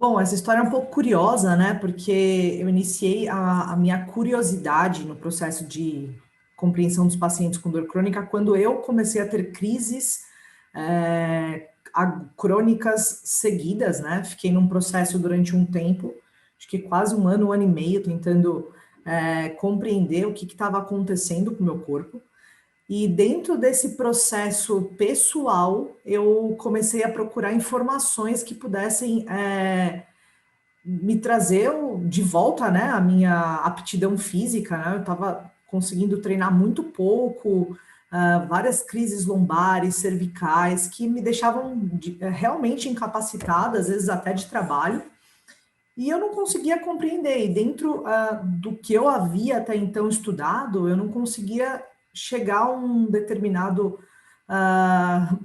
Bom, essa história é um pouco curiosa, né? Porque eu iniciei a minha curiosidade no processo de compreensão dos pacientes com dor crônica quando eu comecei a ter crises crônicas seguidas, né? Fiquei num processo durante um tempo, acho que quase um ano e meio, tentando compreender o que estava acontecendo com o meu corpo. E dentro desse processo pessoal, eu comecei a procurar informações que pudessem me trazer de volta, né, a minha aptidão física, né? Eu estava conseguindo treinar muito pouco, várias crises lombares, cervicais, que me deixavam realmente incapacitada, às vezes até de trabalho, e eu não conseguia compreender. E dentro do que eu havia até então estudado, eu não conseguia chegar a um determinado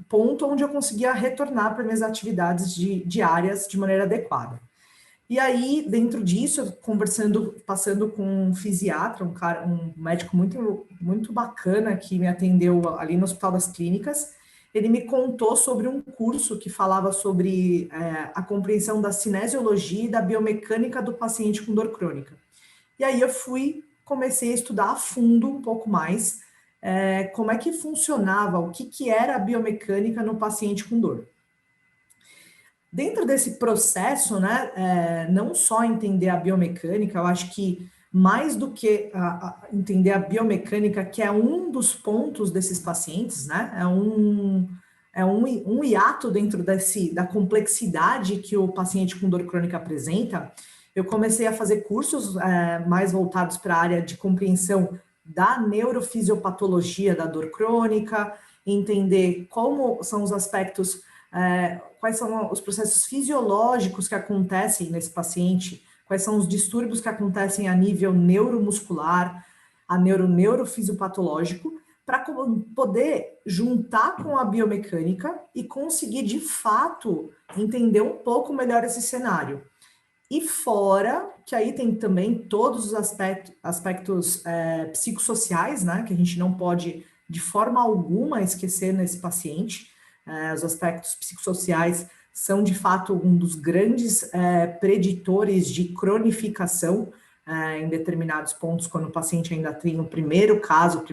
ponto onde eu conseguia retornar para minhas atividades diárias de maneira adequada. E aí, dentro disso, conversando, passando com um fisiatra, um médico muito bacana que me atendeu ali no Hospital das Clínicas, ele me contou sobre um curso que falava sobre a compreensão da cinesiologia e da biomecânica do paciente com dor crônica. E aí comecei a estudar a fundo um pouco mais como é que funcionava, o que era a biomecânica no paciente com dor. Dentro desse processo, né, não só entender a biomecânica, eu acho que mais do que entender a biomecânica, que é um dos pontos desses pacientes, né, um hiato dentro da complexidade que o paciente com dor crônica apresenta. Eu comecei a fazer cursos mais voltados para a área de compreensão da neurofisiopatologia da dor crônica, entender como são os aspectos quais são os processos fisiológicos que acontecem nesse paciente, quais são os distúrbios que acontecem a nível neuromuscular, neurofisiopatológico, para poder juntar com a biomecânica e conseguir, de fato, entender um pouco melhor esse cenário. E fora, que aí tem também todos os aspectos psicossociais, né, que a gente não pode, de forma alguma, esquecer nesse paciente. Os aspectos psicossociais são, de fato, um dos grandes preditores de cronificação em determinados pontos, quando o paciente ainda tem o primeiro caso,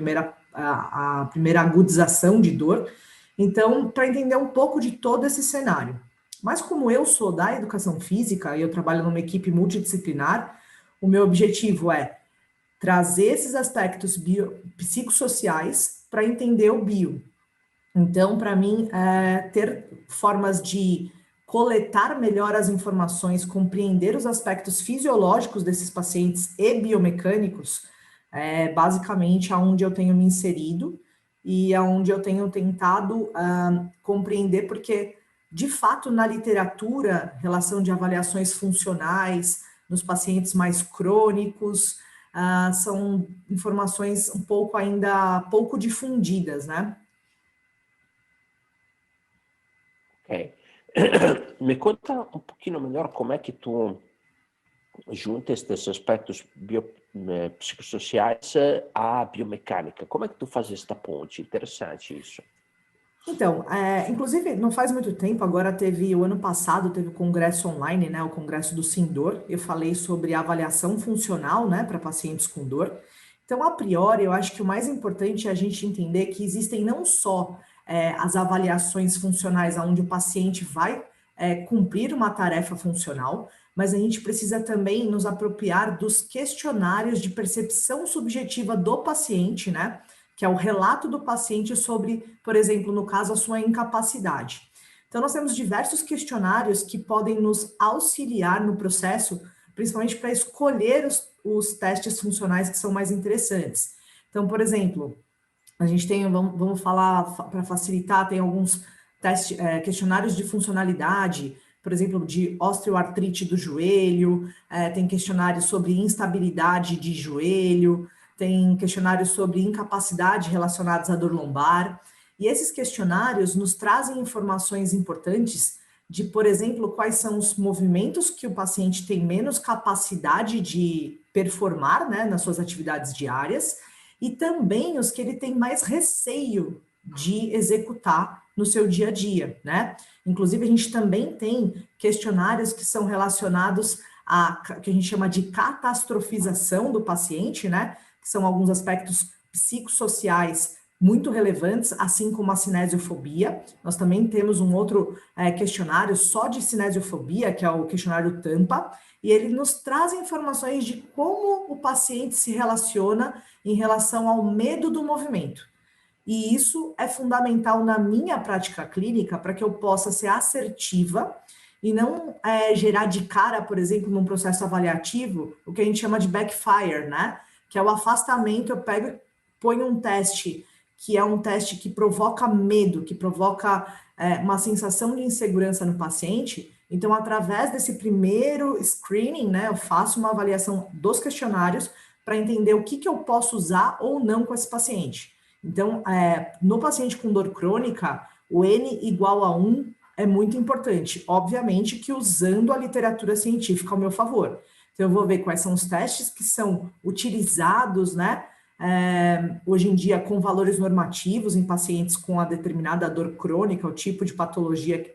a primeira agudização de dor. Então, para entender um pouco de todo esse cenário. Mas como eu sou da educação física e eu trabalho numa equipe multidisciplinar, o meu objetivo é trazer esses aspectos psicossociais para entender o bio. Então, para mim, ter formas de coletar melhor as informações, compreender os aspectos fisiológicos desses pacientes e biomecânicos, é basicamente aonde eu tenho me inserido e aonde eu tenho tentado compreender, porque, de fato, na literatura, relação de avaliações funcionais nos pacientes mais crônicos, são informações um pouco ainda pouco difundidas, né? Ok. Me conta um pouquinho melhor como é que tu juntas esses aspectos psicossociais à biomecânica. Como é que tu fazes esta ponte? Interessante isso. Então, inclusive, não faz muito tempo, agora o ano passado, teve o congresso online, né, o congresso do Sindor. Eu falei sobre avaliação funcional, né, para pacientes com dor. Então, a priori, eu acho que o mais importante é a gente entender que existem não só as avaliações funcionais, onde o paciente vai cumprir uma tarefa funcional, mas a gente precisa também nos apropriar dos questionários de percepção subjetiva do paciente, né? Que é o relato do paciente sobre, por exemplo, no caso, a sua incapacidade. Então, nós temos diversos questionários que podem nos auxiliar no processo, principalmente para escolher os testes funcionais que são mais interessantes. Então, por exemplo, a gente tem, vamos falar para facilitar, tem alguns questionários de funcionalidade, por exemplo, de osteoartrite do joelho, tem questionários sobre instabilidade de joelho, tem questionários sobre incapacidade relacionados à dor lombar, e esses questionários nos trazem informações importantes de, por exemplo, quais são os movimentos que o paciente tem menos capacidade de performar, né, nas suas atividades diárias, e também os que ele tem mais receio de executar no seu dia a dia, né? Inclusive, a gente também tem questionários que são relacionados a que a gente chama de catastrofização do paciente, né? Que são alguns aspectos psicossociais muito relevantes, assim como a cinesiofobia. Nós também temos um outro questionário só de cinesiofobia, que é o questionário Tampa, e ele nos traz informações de como o paciente se relaciona em relação ao medo do movimento. E isso é fundamental na minha prática clínica para que eu possa ser assertiva e não gerar de cara, por exemplo, num processo avaliativo, o que a gente chama de backfire, né? Que é o afastamento, eu pego e ponho um teste, que é um teste que provoca medo, que provoca uma sensação de insegurança no paciente. Então, através desse primeiro screening, né, eu faço uma avaliação dos questionários para entender o que eu posso usar ou não com esse paciente. Então, no paciente com dor crônica, o N igual a 1 é muito importante. Obviamente que usando a literatura científica ao meu favor. Então, eu vou ver quais são os testes que são utilizados, né? Hoje em dia, com valores normativos em pacientes com a determinada dor crônica, o tipo de patologia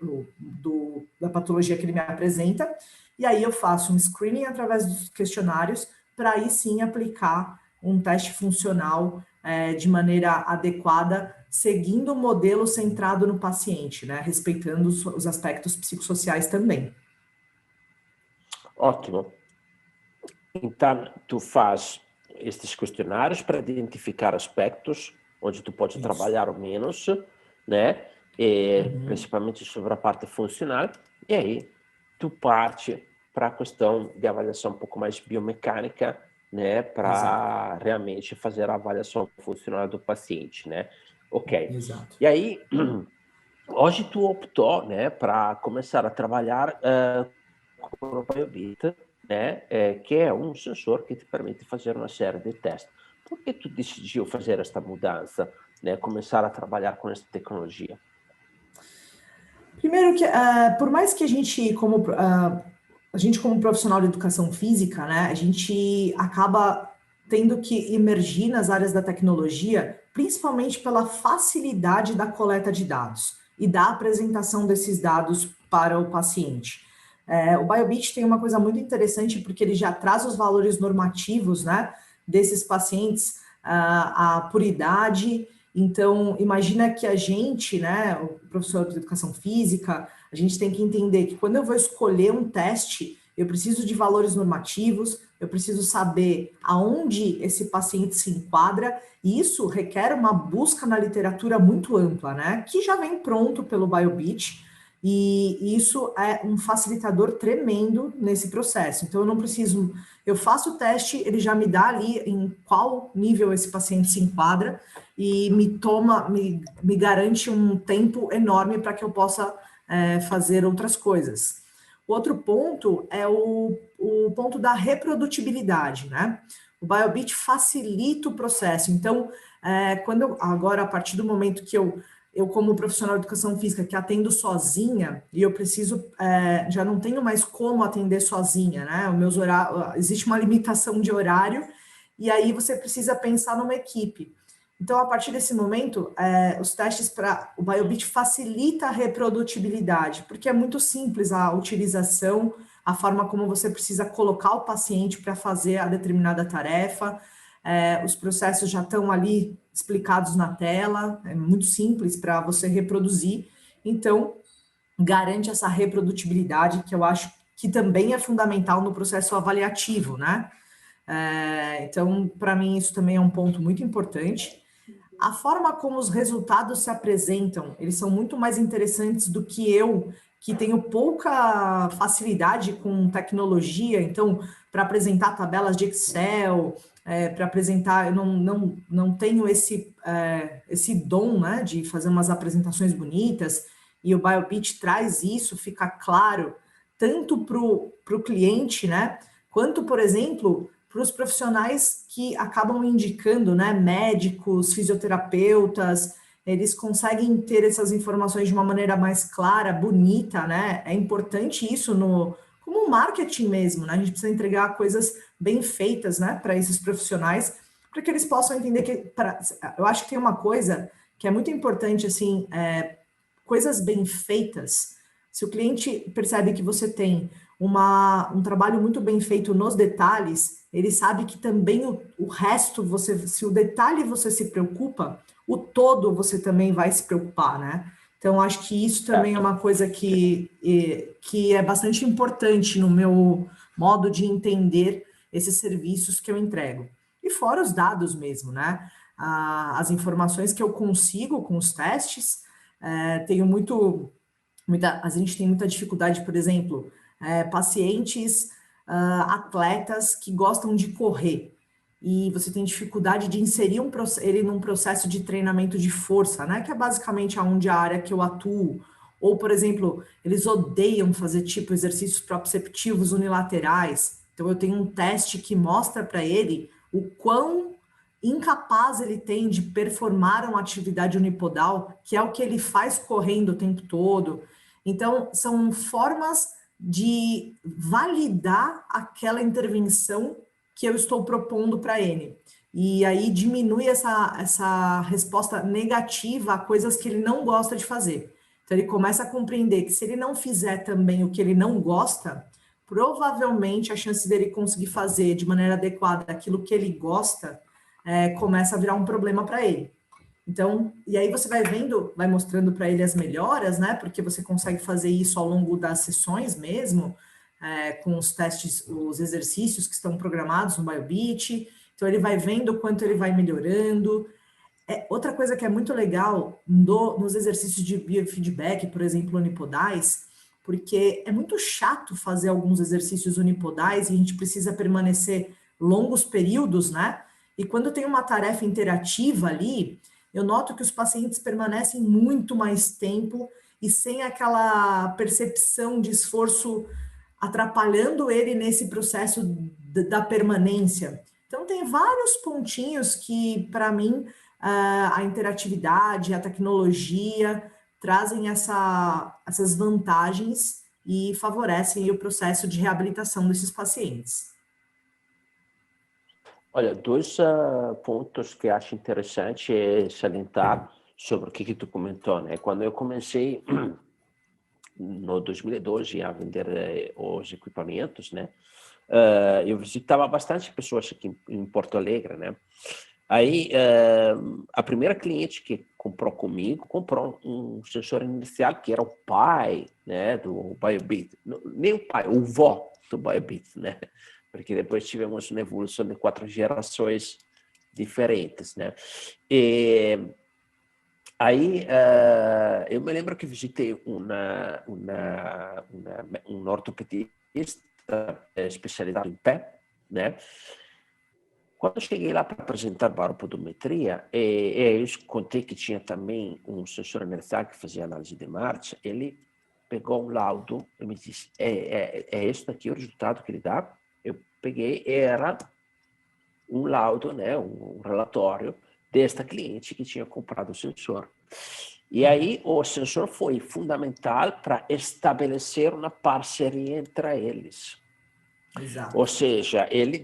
da patologia que ele me apresenta. E aí eu faço um screening através dos questionários para aí sim aplicar um teste funcional de maneira adequada, seguindo o modelo centrado no paciente, né? Respeitando os aspectos psicossociais também. Ótimo. Então, tu faz estes questionários para identificar aspectos onde tu pode trabalhar ou menos, né? Principalmente sobre a parte funcional, e aí tu parte para a questão de avaliação um pouco mais biomecânica, né, para realmente fazer a avaliação funcional do paciente, né? Ok. Exato. E aí, hoje tu optou, né, para começar a trabalhar com o BioBit, né, que é um sensor que te permite fazer uma série de testes. Por que tu decidiu fazer esta mudança, né, começar a trabalhar com essa tecnologia? Primeiro que, por mais que a gente como profissional de educação física, né, a gente acaba tendo que emergir nas áreas da tecnologia, principalmente pela facilidade da coleta de dados e da apresentação desses dados para o paciente. O BioBit tem uma coisa muito interessante, porque ele já traz os valores normativos, né, desses pacientes, por idade. Então, imagina que a gente, né, o professor de educação física, a gente tem que entender que quando eu vou escolher um teste, eu preciso de valores normativos, eu preciso saber aonde esse paciente se enquadra, e isso requer uma busca na literatura muito ampla, né, que já vem pronto pelo BioBit, e isso é um facilitador tremendo nesse processo. Então, eu não preciso, eu faço o teste, ele já me dá ali em qual nível esse paciente se enquadra, e me garante um tempo enorme para que eu possa fazer outras coisas. O outro ponto é o ponto da reprodutibilidade, né? O BioBit facilita o processo. Então, agora, a partir do momento que eu como profissional de educação física que atendo sozinha, e eu preciso, já não tenho mais como atender sozinha, né? Existe uma limitação de horário, e aí você precisa pensar numa equipe. Então, a partir desse momento, os testes para o BioBit facilita a reprodutibilidade, porque é muito simples a utilização, a forma como você precisa colocar o paciente para fazer a determinada tarefa. Os processos já estão ali explicados na tela, é muito simples para você reproduzir. Então, garante essa reprodutibilidade, que eu acho que também é fundamental no processo avaliativo, né? Então, para mim, isso também é um ponto muito importante. A forma como os resultados se apresentam, eles são muito mais interessantes do que eu, que tenho pouca facilidade com tecnologia. Então, para apresentar tabelas de Excel, para apresentar, eu não tenho esse dom, né, de fazer umas apresentações bonitas, e o BioBit traz isso, fica claro, tanto para o cliente, né, quanto, por exemplo, para os profissionais que acabam indicando, né, médicos, fisioterapeutas, eles conseguem ter essas informações de uma maneira mais clara, bonita, né? É importante isso como marketing mesmo, né? A gente precisa entregar coisas bem feitas, né, para esses profissionais, para que eles possam entender que, eu acho que tem uma coisa que é muito importante, assim, coisas bem feitas, se o cliente percebe que você tem um trabalho muito bem feito nos detalhes, ele sabe que também o resto, se o detalhe você se preocupa, o todo você também vai se preocupar, né? Então, acho que isso também é uma coisa que é bastante importante no meu modo de entender esses serviços que eu entrego. E fora os dados mesmo, né? As informações que eu consigo com os testes, tenho a gente tem muita dificuldade, por exemplo, pacientes, atletas que gostam de correr e você tem dificuldade de inserir ele num processo de treinamento de força, né? Que é basicamente onde a área que eu atuo. Ou, por exemplo, eles odeiam fazer tipo exercícios proprioceptivos unilaterais. Então, eu tenho um teste que mostra para ele o quão incapaz ele tem de performar uma atividade unipodal, que é o que ele faz correndo o tempo todo. Então, são formas de validar aquela intervenção que eu estou propondo para ele. E aí diminui essa resposta negativa a coisas que ele não gosta de fazer. Então, ele começa a compreender que se ele não fizer também o que ele não gosta, provavelmente a chance dele conseguir fazer de maneira adequada aquilo que ele gosta começa a virar um problema para ele. Então, e aí você vai vendo, vai mostrando para ele as melhoras, né? Porque você consegue fazer isso ao longo das sessões mesmo, com os testes, os exercícios que estão programados no BioBeat. Então, ele vai vendo o quanto ele vai melhorando. Outra coisa que é muito legal nos exercícios de biofeedback, por exemplo, unipodais, porque é muito chato fazer alguns exercícios unipodais e a gente precisa permanecer longos períodos, né? E quando tem uma tarefa interativa ali, eu noto que os pacientes permanecem muito mais tempo e sem aquela percepção de esforço atrapalhando ele nesse processo da permanência. Então, tem vários pontinhos que, para mim, a interatividade, a tecnologia trazem essas vantagens e favorecem o processo de reabilitação desses pacientes. Olha, dois pontos que acho interessante salientar sobre o que tu comentou, né? Quando eu comecei no 2012 a vender os equipamentos, né? Eu visitava bastante pessoas aqui em Porto Alegre, né? Aí, a primeira cliente que comprou comigo, comprou um sensor inicial que era o pai, né, do BioBeat. Nem o pai, o vó do BioBeat, né? Porque depois tivemos uma evolução de 4 gerações diferentes, né? E aí, eu me lembro que visitei um ortopedista especializado em pé, né? Quando eu cheguei lá para apresentar baropodometria, eu contei que tinha também um sensor inercial que fazia análise de marcha. Ele pegou um laudo e me disse, esse daqui o resultado que ele dá? Eu peguei, era um laudo, né, um relatório desta cliente que tinha comprado o sensor. E aí o sensor foi fundamental para estabelecer uma parceria entre eles. Exato. Ou seja, ele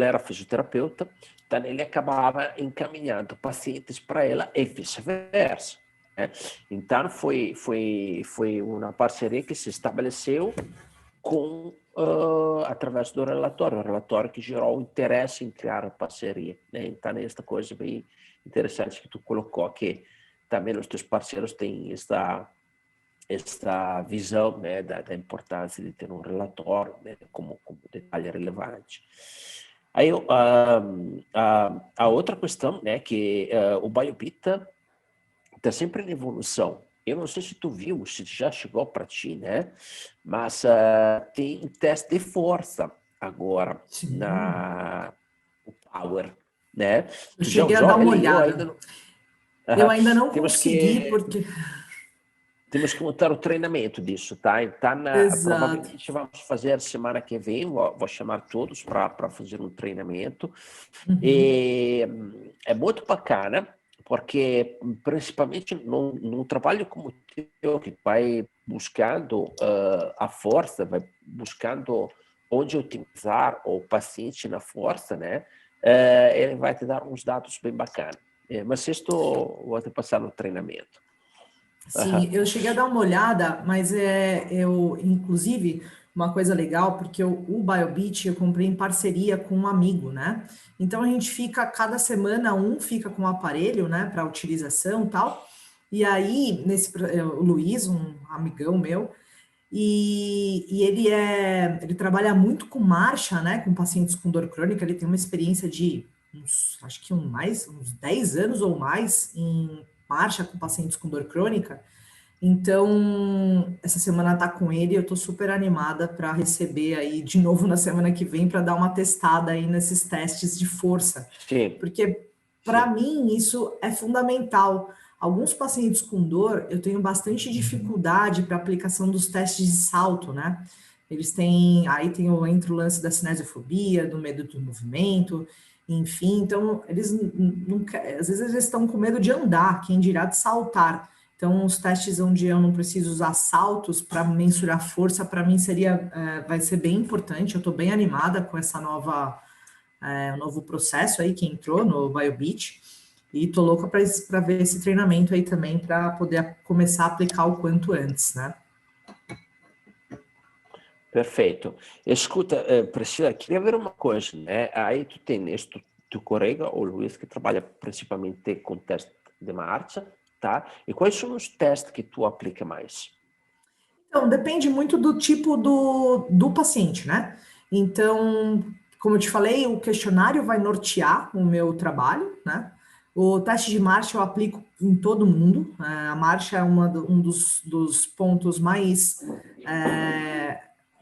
era fisioterapeuta, então ele acabava encaminhando pacientes para ela e vice-versa. Né? Então foi uma parceria que se estabeleceu através do relatório, o relatório que gerou o interesse em criar a parceria. Né? Então, esta coisa bem interessante que tu colocou, que também os teus parceiros têm esta visão, né, da importância de ter um relatório, né, como detalhe relevante. Aí, a outra questão, né, que o BioBeat está sempre em evolução. Eu não sei se tu viu, se já chegou para ti, né? Mas tem teste de força agora o Power, né? Eu Tu já cheguei a usou dar uma ele? olhada. Eu ainda não consegui, porque... Temos que montar o treinamento disso, tá? Então, Exato. provavelmente vamos fazer semana que vem, vou chamar todos para fazer um treinamento. E é muito bacana, porque principalmente num trabalho como o teu, que vai buscando a força, vai buscando onde otimizar o paciente na força, né? Ele vai te dar uns dados bem bacanas. Mas isso vou te passar no treinamento. Sim, eu cheguei a dar uma olhada, mas eu, inclusive, uma coisa legal, porque o BioBeat eu comprei em parceria com um amigo, né? Então a gente fica, cada semana, um fica com o aparelho, né, para utilização e tal. E aí, o Luiz, um amigão meu, e ele trabalha muito com marcha, né, com pacientes com dor crônica, ele tem uma experiência de acho que uns 10 anos ou mais em marcha com pacientes com dor crônica. Então, essa semana tá com ele, eu tô super animada para receber aí de novo na semana que vem para dar uma testada aí nesses testes de força, Sim, porque para sim, mim isso é fundamental. Alguns pacientes com dor, eu tenho bastante dificuldade para aplicação dos testes de salto, né? Eles têm, aí entra o lance da cinesiofobia, do medo do movimento, enfim, então eles não, às vezes eles estão com medo de andar, quem dirá de saltar. Então, os testes onde eu não preciso usar saltos para mensurar força, para mim vai ser bem importante. Eu estou bem animada com essa o novo processo aí que entrou no BioBeat. E estou louca para ver esse treinamento aí também, para poder começar a aplicar o quanto antes, né? perfeito. Escuta, Priscila, queria ver uma coisa, né? Aí tu tens tu colega, o Luiz, que trabalha principalmente com teste de marcha, tá? E quais são os testes que tu aplica mais? Então, depende muito do tipo do paciente, né? Então, como eu te falei, o questionário vai nortear o meu trabalho, né? O teste de marcha eu aplico em todo mundo. A marcha é um dos pontos mais,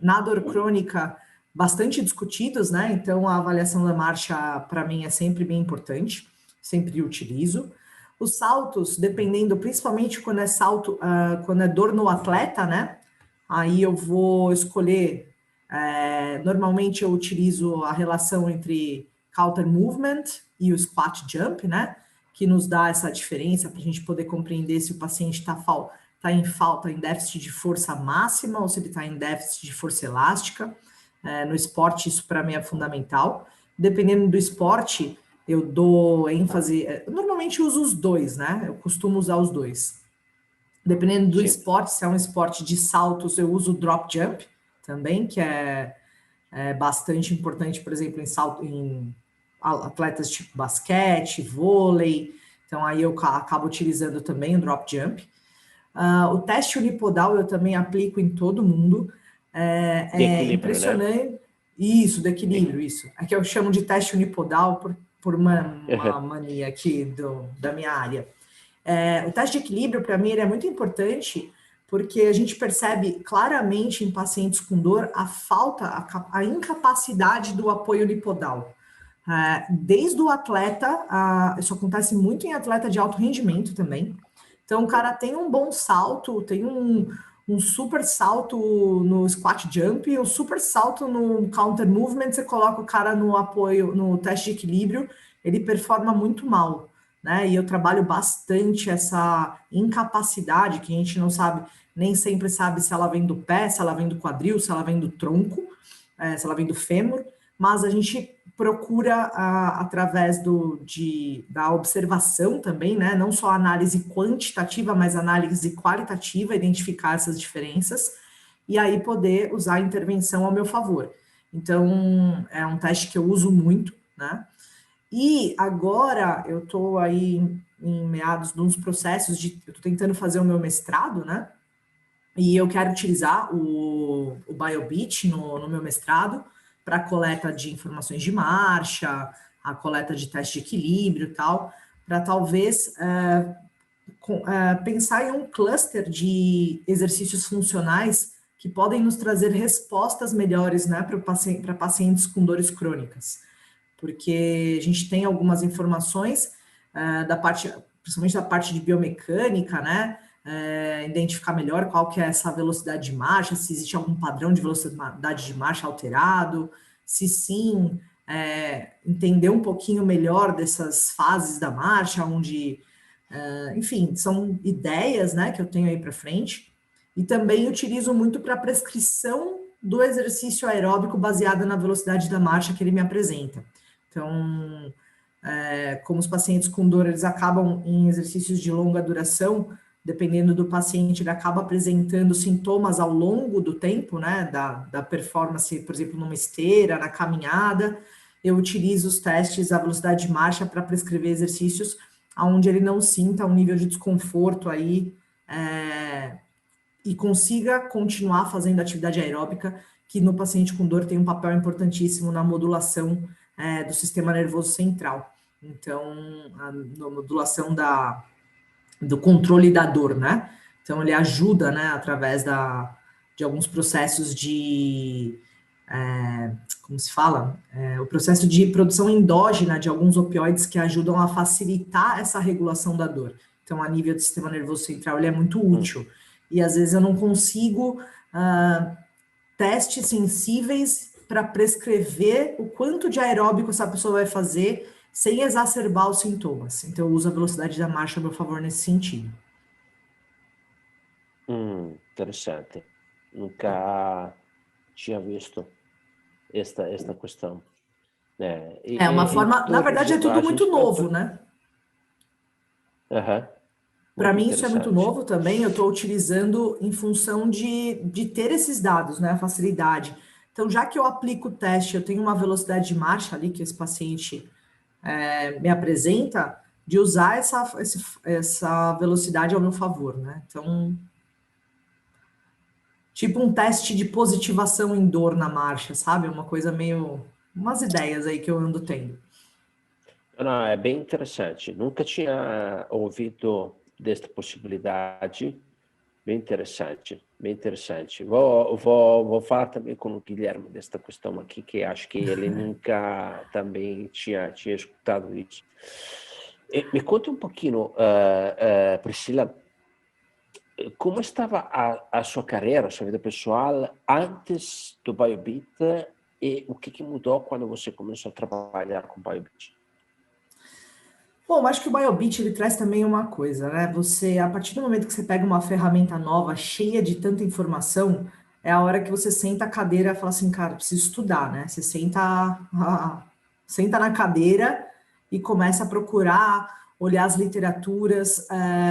na dor crônica, bastante discutidos, né? Então, a avaliação da marcha, para mim, é sempre bem importante, sempre utilizo. Os saltos, dependendo, principalmente quando é salto, quando é dor no atleta, né? Aí eu vou escolher. Normalmente eu utilizo a relação entre counter movement e o squat jump, né? Que nos dá essa diferença para a gente poder compreender se o paciente está em falta, em déficit de força máxima ou se ele está em déficit de força elástica. No esporte, isso para mim é fundamental. Dependendo do esporte, eu dou ênfase. Normalmente eu uso os dois, né? Eu costumo usar os dois. Dependendo do Sim, esporte, se é um esporte de saltos, eu uso o drop jump também, que é bastante importante, por exemplo, em atletas tipo basquete, vôlei. Então aí eu acabo utilizando também o drop jump. O teste unipodal eu também aplico em todo mundo. de É equilíbrio, né? impressionante. Isso, do equilíbrio, isso. É que eu chamo de teste unipodal por uma mania aqui da minha área. O teste de equilíbrio, para mim, ele é muito importante porque a gente percebe claramente em pacientes com dor a falta, a incapacidade do apoio unipodal. Desde o atleta, isso acontece muito em atleta de alto rendimento também. Então, o cara tem um bom salto, tem um super salto no squat jump, um super salto no counter movement, você coloca o cara no apoio, no teste de equilíbrio, ele performa muito mal, né? E eu trabalho bastante essa incapacidade que a gente não sabe, nem sempre sabe se ela vem do pé, se ela vem do quadril, se ela vem do tronco, se ela vem do fêmur, mas a gente procura, através da observação também, né? Não só análise quantitativa, mas análise qualitativa, identificar essas diferenças e aí poder usar a intervenção ao meu favor. Então, é um teste que eu uso muito, né? E agora eu estou aí em meados de uns processos eu estou tentando fazer o meu mestrado, né? E eu quero utilizar o BioBeat no meu mestrado para coleta de informações de marcha, a coleta de teste de equilíbrio e tal, para talvez pensar em um cluster de exercícios funcionais que podem nos trazer respostas melhores, né, para pacientes com dores crônicas. Porque a gente tem algumas informações principalmente da parte de biomecânica, né? Identificar melhor qual que é essa velocidade de marcha, se existe algum padrão de velocidade de marcha alterado, se sim, entender um pouquinho melhor dessas fases da marcha, enfim, são ideias, né, que eu tenho aí para frente, e também utilizo muito para prescrição do exercício aeróbico baseado na velocidade da marcha que ele me apresenta. Então, como os pacientes com dor, eles acabam em exercícios de longa duração, dependendo do paciente, ele acaba apresentando sintomas ao longo do tempo, né, da performance, por exemplo, numa esteira, na caminhada. Eu utilizo os testes à velocidade de marcha para prescrever exercícios onde ele não sinta um nível de desconforto aí, e consiga continuar fazendo atividade aeróbica, que no paciente com dor tem um papel importantíssimo na modulação do sistema nervoso central. Então, na modulação do controle da dor, né? Então, ele ajuda, né, através de alguns processos de... como se fala? O processo de produção endógena de alguns opioides que ajudam a facilitar essa regulação da dor. Então, a nível do sistema nervoso central, ele é muito útil. E, às vezes, eu não consigo testes sensíveis para prescrever o quanto de aeróbico essa pessoa vai fazer sem exacerbar os sintomas. Então, eu uso a velocidade da marcha a meu favor nesse sentido. Interessante. Nunca tinha visto esta questão. Uma forma... Na verdade, é tudo muito novo, né? Para mim, isso é muito novo também. Eu estou utilizando em função de ter esses dados, né? A facilidade. Então, já que eu aplico o teste, eu tenho uma velocidade de marcha ali que esse paciente me apresenta, de usar essa velocidade ao meu favor, né? Então, tipo um teste de positivação em dor na marcha, sabe? Uma coisa meio... umas ideias aí que eu ando tendo. Não, é bem interessante. Nunca tinha ouvido desta possibilidade. Bem interessante, bem interessante. Vou falar também com o Guilherme desta questão aqui, que acho que ele nunca também tinha escutado isso. Me conta um pouquinho, Priscila, como estava a sua carreira, a sua vida pessoal antes do Biobeat e o que mudou quando você começou a trabalhar com o Biobeat? Bom, acho que o Biobeat, ele traz também uma coisa, né? Você, a partir do momento que você pega uma ferramenta nova, cheia de tanta informação, é a hora que você senta a cadeira e fala assim, cara, preciso estudar, né? Você senta na cadeira e começa a procurar, olhar as literaturas.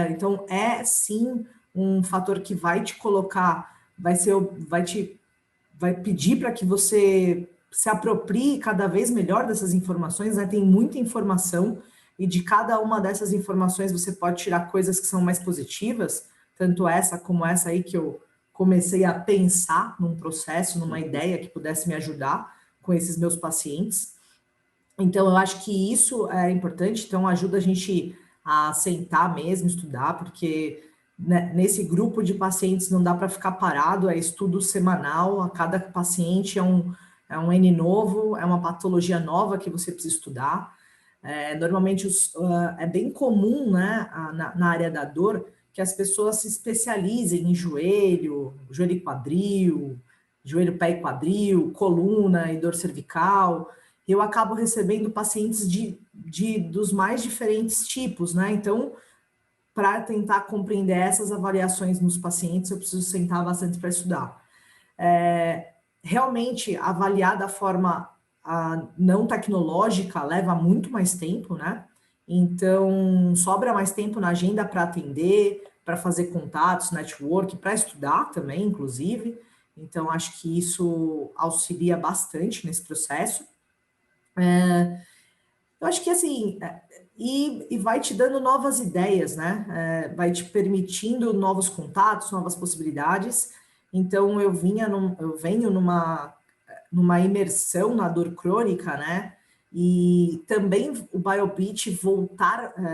Então, é sim um fator que vai te colocar, vai pedir para que você se aproprie cada vez melhor dessas informações, né? Tem muita informação, e de cada uma dessas informações você pode tirar coisas que são mais positivas, tanto essa como essa aí que eu comecei a pensar num processo, numa ideia que pudesse me ajudar com esses meus pacientes. Então, eu acho que isso é importante, então ajuda a gente a sentar mesmo, estudar, porque nesse grupo de pacientes não dá para ficar parado, é estudo semanal, a cada paciente é um N novo, é uma patologia nova que você precisa estudar. Normalmente é bem comum, né, na área da dor, que as pessoas se especializem em joelho e quadril, joelho, pé e quadril, coluna e dor cervical. Eu acabo recebendo pacientes dos mais diferentes tipos, né? Então, para tentar compreender essas avaliações nos pacientes, eu preciso sentar bastante para estudar. Realmente, avaliar da forma não tecnológica leva muito mais tempo, né? Então, sobra mais tempo na agenda para atender, para fazer contatos, network, para estudar também, inclusive. Então, acho que isso auxilia bastante nesse processo. Eu acho que, assim, e vai te dando novas ideias, né? Vai te permitindo novos contatos, novas possibilidades. Então, eu venho numa imersão na dor crônica, né? E também o Biobeat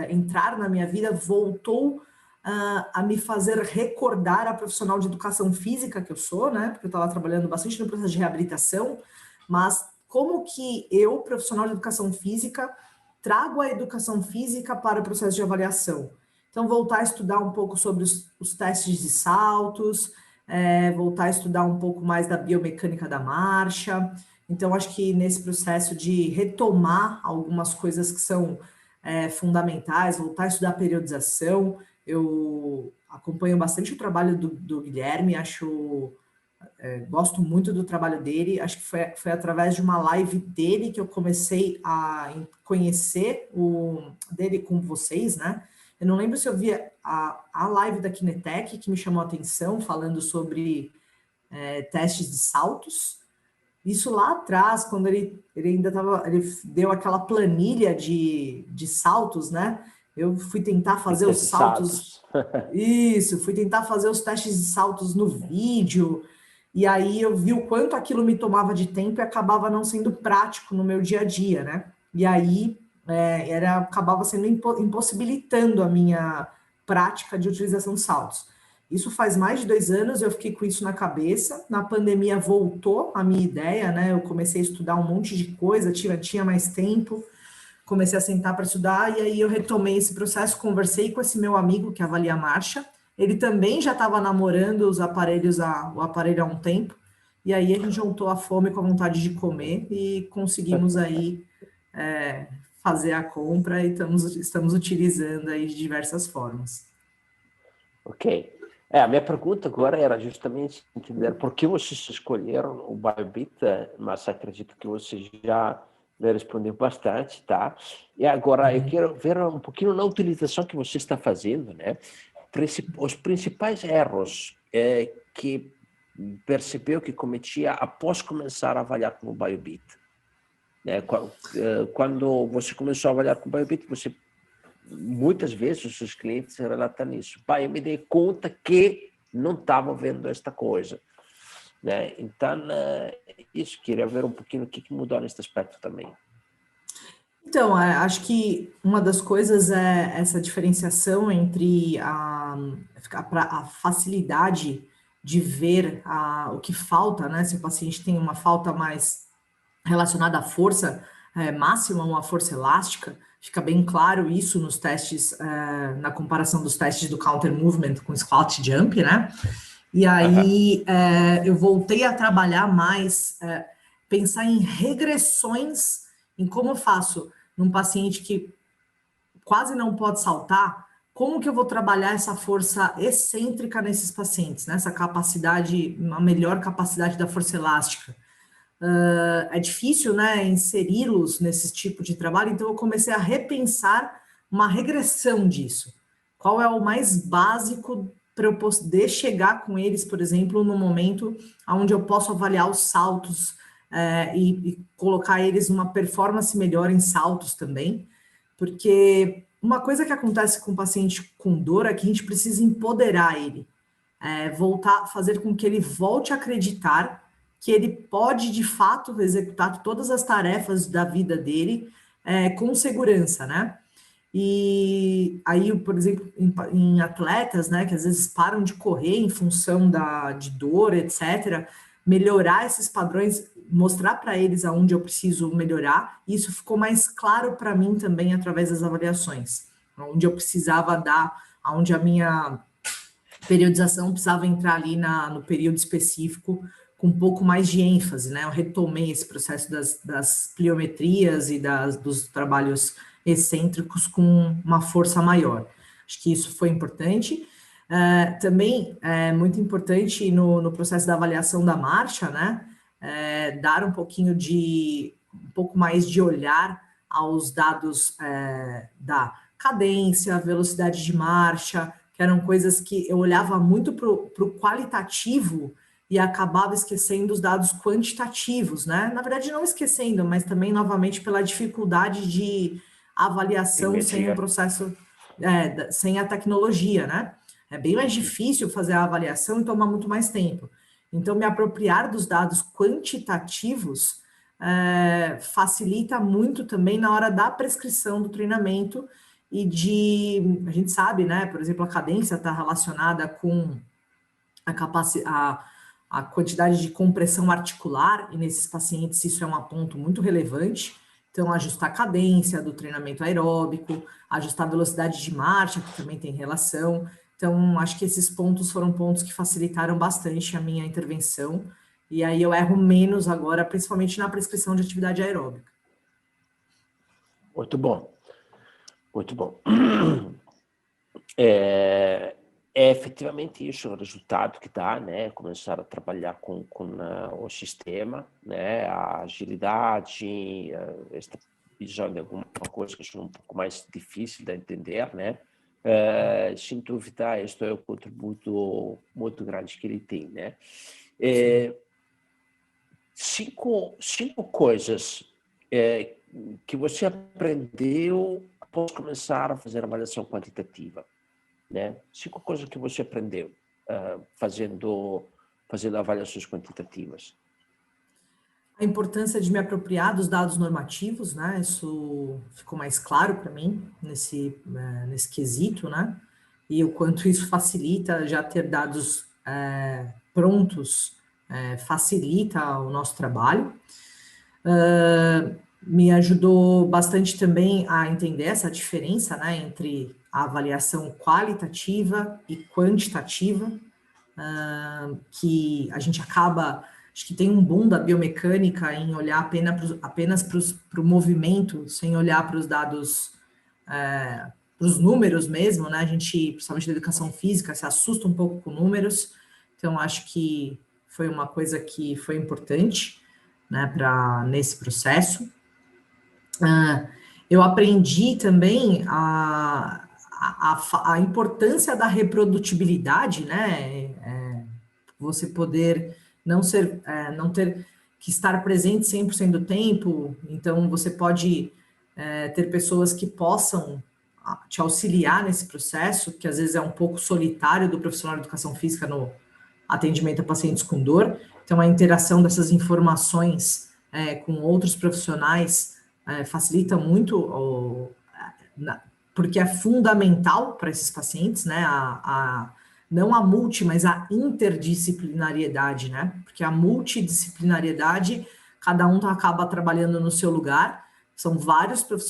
entrar na minha vida, voltou a me fazer recordar a profissional de educação física que eu sou, né? Porque eu estava trabalhando bastante no processo de reabilitação, mas como que eu, profissional de educação física, trago a educação física para o processo de avaliação. Então, voltar a estudar um pouco sobre os testes de saltos, voltar a estudar um pouco mais da biomecânica da marcha. Então, acho que nesse processo de retomar algumas coisas que são fundamentais, voltar a estudar periodização, eu acompanho bastante o trabalho do Guilherme, gosto muito do trabalho dele, acho que foi através de uma live dele que eu comecei a conhecer dele com vocês, né? Eu não lembro se eu vi a live da Kinetec, que me chamou a atenção, falando sobre testes de saltos. Isso lá atrás, quando ele ainda estava, ele deu aquela planilha de saltos, né? Eu fui tentar fazer os saltos. Isso, fui tentar fazer os testes de saltos no vídeo, e aí eu vi o quanto aquilo me tomava de tempo e acabava não sendo prático no meu dia a dia, né? E aí acabava sendo impossibilitando a minha prática de utilização de saltos. Isso faz mais de 2 anos, eu fiquei com isso na cabeça. Na pandemia voltou a minha ideia, né? Eu comecei a estudar um monte de coisa, tinha mais tempo, comecei a sentar para estudar, e aí eu retomei esse processo, conversei com esse meu amigo que avalia a marcha. Ele também já estava namorando o aparelho há um tempo, e aí a gente juntou a fome com a vontade de comer e conseguimos aí fazer a compra e estamos utilizando aí de diversas formas. Ok. A minha pergunta agora era justamente entender por que vocês escolheram o Bybit, mas acredito que você já me respondeu bastante, tá? E agora eu quero ver um pouquinho na utilização que você está fazendo, né? Os principais erros que percebeu que cometia após começar a avaliar com o Bybit. Né? Quando você começou a avaliar com o Bybit, você muitas vezes os seus clientes relatam isso. Pai, eu me dei conta que não estava vendo esta coisa. Né? Então, isso, queria ver um pouquinho o que mudou nesse aspecto também. Então, acho que uma das coisas é essa diferenciação entre a facilidade de ver o que falta, né? Se o paciente tem uma falta mais relacionada à força máxima, uma força elástica, fica bem claro isso nos testes, na comparação dos testes do counter movement com squat jump, né? E aí eu voltei a trabalhar mais, pensar em regressões, em como eu faço num paciente que quase não pode saltar, como que eu vou trabalhar essa força excêntrica nesses pacientes, né? Essa capacidade, uma melhor capacidade da força elástica. É difícil, né, inseri-los nesse tipo de trabalho, então eu comecei a repensar uma regressão disso. Qual é o mais básico para eu poder chegar com eles, por exemplo, no momento onde eu posso avaliar os saltos e colocar eles numa performance melhor em saltos também, porque uma coisa que acontece com o paciente com dor é que a gente precisa empoderar ele, fazer com que ele volte a acreditar que ele pode, de fato, executar todas as tarefas da vida dele com segurança, né? E aí, por exemplo, em atletas, né, que às vezes param de correr em função de dor, etc., melhorar esses padrões, mostrar para eles aonde eu preciso melhorar, e isso ficou mais claro para mim também através das avaliações, onde eu precisava dar, onde a minha periodização precisava entrar ali no período específico com um pouco mais de ênfase, né? Eu retomei esse processo das pliometrias e dos trabalhos excêntricos com uma força maior. Acho que isso foi importante. Também é muito importante no processo da avaliação da marcha, né? Dar um pouco mais de olhar aos dados da cadência, velocidade de marcha, que eram coisas que eu olhava muito para o qualitativo e acabava esquecendo os dados quantitativos, né? Na verdade, não esquecendo, mas também, novamente, pela dificuldade de avaliação sem um processo, sem a tecnologia, né? É bem mais difícil fazer a avaliação e tomar muito mais tempo. Então, me apropriar dos dados quantitativos facilita muito também na hora da prescrição do treinamento a gente sabe, né, por exemplo, a cadência está relacionada com a quantidade de compressão articular, e nesses pacientes isso é um ponto muito relevante. Então, ajustar a cadência do treinamento aeróbico, ajustar a velocidade de marcha, que também tem relação. Então, acho que esses pontos foram pontos que facilitaram bastante a minha intervenção, e aí eu erro menos agora, principalmente na prescrição de atividade aeróbica. Muito bom. Muito bom. É efetivamente isso o resultado que dá, né? Começar a trabalhar com o sistema, né? A agilidade, esta visão de alguma coisa que é um pouco mais difícil de entender, né? sem dúvida, isto é um contributo muito grande que ele tem, né? Cinco coisas que você aprendeu após começar a fazer avaliação quantitativa, né? 5 coisas que você aprendeu fazendo avaliações quantitativas. A importância de me apropriar dos dados normativos, né? Isso ficou mais claro para mim nesse quesito, né? E o quanto isso facilita já ter dados prontos, facilita o nosso trabalho. Me ajudou bastante também a entender essa diferença, né, entre a avaliação qualitativa e quantitativa, que a gente acaba, acho que tem um boom da biomecânica em olhar apenas para o movimento, sem olhar para os dados, para os números mesmo, né? A gente, principalmente da educação física, se assusta um pouco com números, então acho que foi uma coisa que foi importante, né, nesse processo. Eu aprendi também a importância da reprodutibilidade, né? Você poder não ter que estar presente 100% do tempo, então você pode ter pessoas que possam te auxiliar nesse processo, que às vezes é um pouco solitário do profissional de educação física no atendimento a pacientes com dor. Então, a interação dessas informações com outros profissionais facilita muito, porque é fundamental para esses pacientes, né? Não a mas a interdisciplinariedade, né? Porque a multidisciplinariedade, cada um acaba trabalhando no seu lugar, são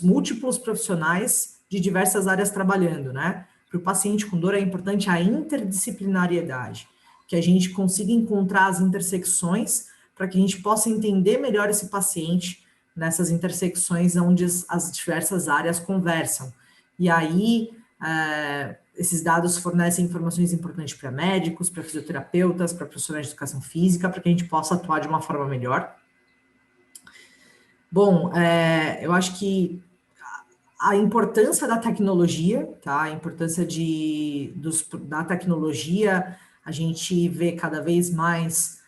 múltiplos profissionais de diversas áreas trabalhando, né? Para o paciente com dor é importante a interdisciplinariedade, que a gente consiga encontrar as intersecções para que a gente possa entender melhor esse paciente nessas intersecções onde as diversas áreas conversam. E aí, esses dados fornecem informações importantes para médicos, para fisioterapeutas, para profissionais de educação física, para que a gente possa atuar de uma forma melhor. Bom, eu acho que a importância da tecnologia, tá? A importância da tecnologia, a gente vê cada vez mais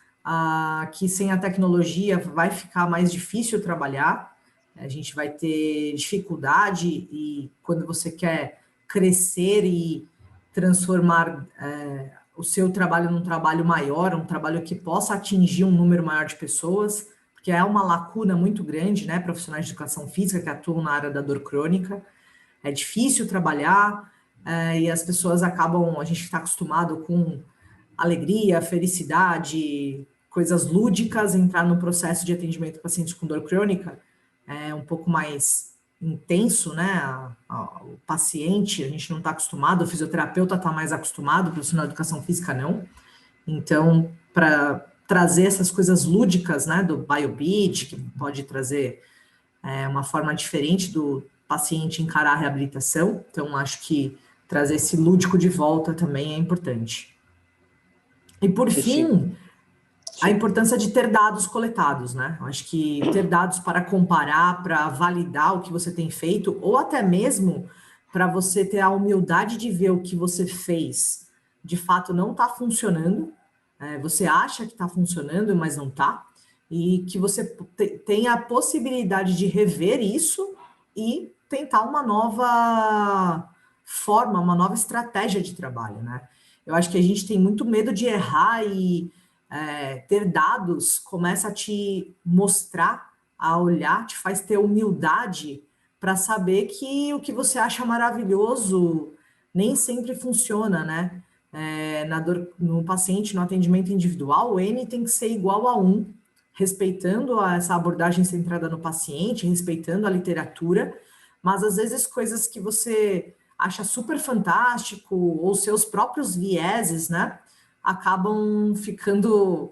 que sem a tecnologia vai ficar mais difícil trabalhar, a gente vai ter dificuldade e quando você quer crescer e transformar o seu trabalho num trabalho maior, um trabalho que possa atingir um número maior de pessoas, porque é uma lacuna muito grande, né? Profissionais de educação física que atuam na área da dor crônica, é difícil trabalhar e as pessoas acabam, a gente está acostumado com alegria, felicidade, coisas lúdicas, entrar no processo de atendimento a pacientes com dor crônica é um pouco mais intenso, né? O paciente, a gente não está acostumado, o fisioterapeuta está mais acostumado, o profissional de educação física não. Então, para trazer essas coisas lúdicas, né, do BioBeat, que pode trazer uma forma diferente do paciente encarar a reabilitação, então acho que trazer esse lúdico de volta também é importante. E por fim, a importância de ter dados coletados, né? Acho que ter dados para comparar, para validar o que você tem feito, ou até mesmo para você ter a humildade de ver o que você fez de fato não está funcionando, você acha que está funcionando, mas não está, e que você tenha a possibilidade de rever isso e tentar uma nova forma, uma nova estratégia de trabalho, né? Eu acho que a gente tem muito medo de errar e ter dados começa a te mostrar, a olhar, te faz ter humildade para saber que o que você acha maravilhoso nem sempre funciona, né? No paciente, no atendimento individual, o N tem que ser igual a 1, respeitando essa abordagem centrada no paciente, respeitando a literatura, mas às vezes coisas que você acha super fantástico, ou seus próprios vieses, né?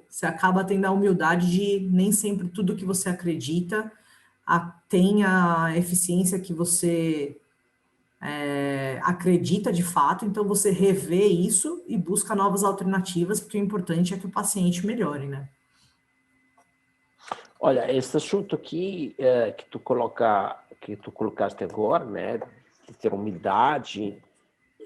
Você acaba tendo a humildade de nem sempre tudo que você acredita tem a eficiência que você acredita de fato, então você revê isso e busca novas alternativas, porque o importante é que o paciente melhore, né? Olha, esse assunto aqui que tu colocaste agora, né, de ter humildade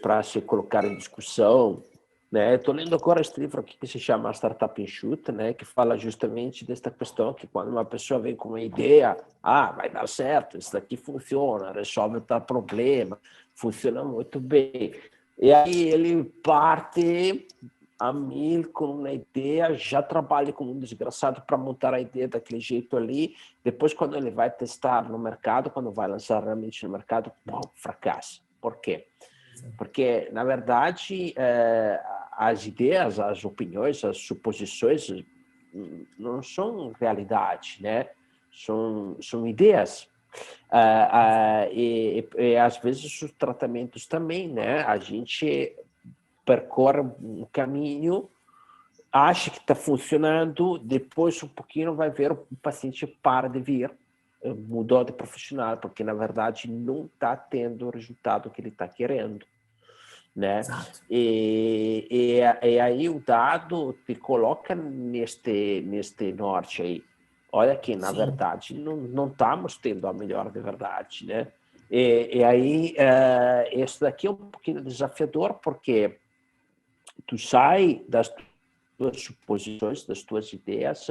para se colocar em discussão, né? Estou lendo agora este livro aqui que se chama Startup Enxuta, né? Que fala justamente desta questão que quando uma pessoa vem com uma ideia, vai dar certo, isso daqui funciona, resolve tal problema, funciona muito bem. E aí ele parte a mil com uma ideia, já trabalha como um desgraçado para montar a ideia daquele jeito ali. Depois, quando ele vai testar no mercado, quando vai lançar realmente no mercado, fracassa. Por quê? Porque, na verdade, as ideias, as opiniões, as suposições não são realidade, né? São ideias. E às vezes os tratamentos também, né? A gente percorre um caminho, acha que está funcionando, depois um pouquinho vai ver o paciente para de vir, mudou de profissional, porque na verdade não está tendo o resultado que ele está querendo, né? Exato. E aí o dado te coloca neste norte aí. Olha que, na verdade, não estamos tendo a melhor de verdade, né? E aí, isso daqui é um pouquinho desafiador, porque tu sai das tuas suposições, das tuas ideias,